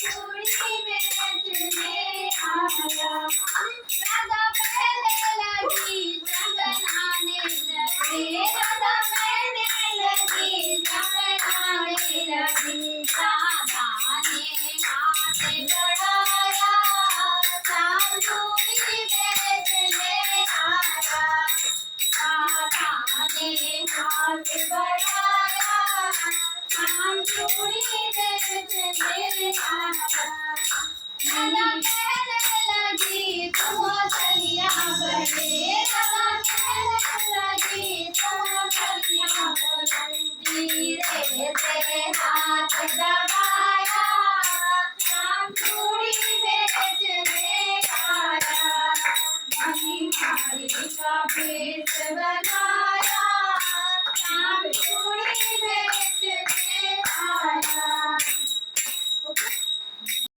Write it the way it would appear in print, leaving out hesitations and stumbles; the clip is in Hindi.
चूड़ी बेचने आया। राधा पहने लगी जगनाने लगी, राधा पहने लगी जगनाने लगी। राधा ने हाथ बढ़ाया, श्याम चूड़ी बेचने आया। राधा ने हाथ बढ़ाया, श्याम चूड़ी बेचने आया।